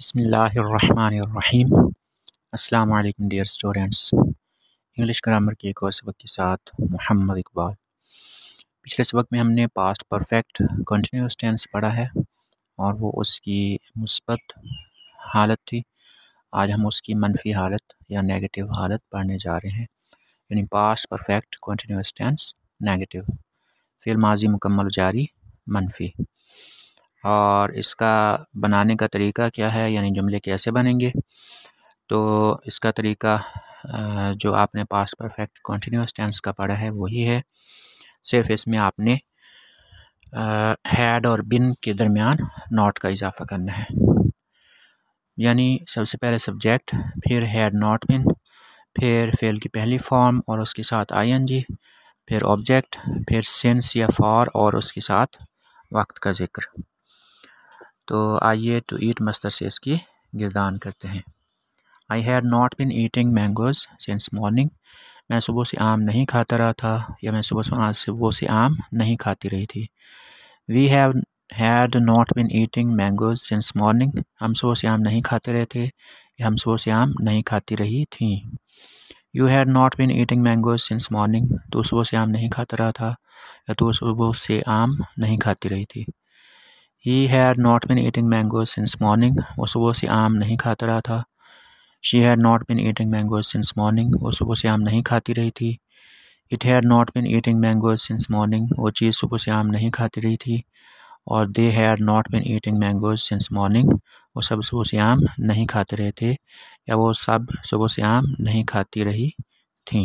बिस्मिल्लाहिर्रहमानिर्रहीम। अस्सलाम वालेकुम डियर स्टूडेंट्स। इंग्लिश ग्रामर के एक और सबक के साथ मोहम्मद इकबाल। पिछले सबक में हमने पास्ट परफेक्ट कंटिन्यूअस टेंस पढ़ा है और वो उसकी मुस्बत हालत थी। आज हम उसकी मनफी हालत या नेगेटिव हालत पढ़ने जा रहे हैं, यानी past perfect continuous tense negative, फिर माजी मुकम्मल जारी मनफी। और इसका बनाने का तरीका क्या है, यानी जुमले कैसे बनेंगे। तो इसका तरीका जो आपने पास्ट परफेक्ट कंटिन्यूअस टेंस का पढ़ा है वही है, सिर्फ इसमें आपने हैड और बिन के दरमियान नॉट का इजाफा करना है। यानी सबसे पहले सब्जेक्ट, फिर हैड नॉट बिन, फिर फेल की पहली फॉर्म और उसके साथ आईएनजी, फिर ऑब्जेक्ट, फिर सिंस या फॉर और उसके साथ वक्त का जिक्र। तो आइए टू ईट मस्तर से इसकी गिरदान करते हैं। I had not been eating mangoes since morning. मैं सुबह से आम नहीं खाता रहा था, या मैं सुबह से आम नहीं खाती रही थी। We have had not been eating mangoes since morning. हम सुबह से आम नहीं खाते रहे थे, या हम सुबह से आम नहीं खाती रही थी। You had not been eating mangoes since morning. तू सुबह से आम नहीं खाता रहा था, या तू सुबह से आम नहीं खाती रही थी। He had not been eating mangoes since morning. वो सुबह से आम नहीं खाता रहा था। She had not been eating mangoes since morning. वो सुबह से आम नहीं खाती रही थी। It had not been eating mangoes since morning. वो चीज़ सुबह से आम नहीं खाती रही थी। और they had not been eating mangoes since morning. वो सब सुबह से आम नहीं खाते रहे थे, या वो सब सुबह से आम नहीं खाती रही थी।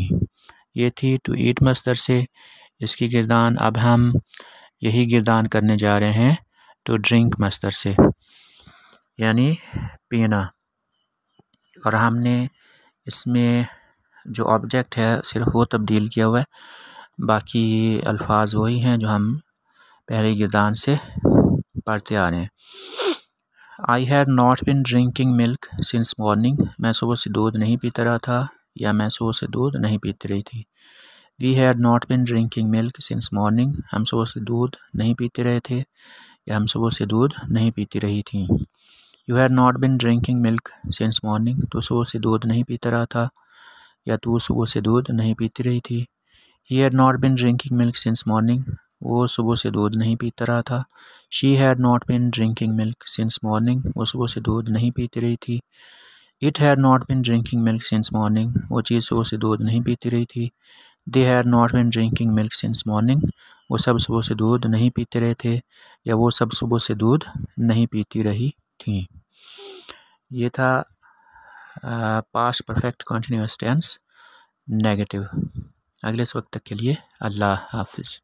ये थी टू ईट मस्दर से इसकी गिरदान। अब हम यही गिरदान करने जा रहे हैं टू ड्रिंक मस्दर से, यानी पीना। और हमने इसमें जो ऑब्जेक्ट है सिर्फ वो तब्दील किया हुआ है, बाकी अल्फाज वही हैं जो हम पहले गिरदान से पढ़ते आ रहे हैं। I had not been drinking milk since morning. मैं सुबह से दूध नहीं पीता रहा था, या मैं सुबह से दूध नहीं पीती रही थी। We had not been drinking milk since morning. हम सुबह से दूध नहीं पीते रहे थे, या हम सुबह से दूध नहीं पीती रही थी। You had not been drinking milk since morning. तो सुबह से दूध नहीं पीता रहा था, या तू सुबह से दूध नहीं पीती रही थी। He had not been drinking milk since morning. वो सुबह से दूध नहीं पीता रहा था। She had not been drinking milk since morning. वो सुबह से दूध नहीं पीती रही थी। It had not been drinking milk since morning. वो चीज़ सुबह से दूध नहीं पीती रही थी। They had not been drinking milk since morning. वो सब सुबह से दूध नहीं पीते रहे थे, या वो सब सुबह से दूध नहीं पीती रही थी। ये था past perfect continuous tense negative. अगले वक्त तक के लिए अल्लाह हाफिज़।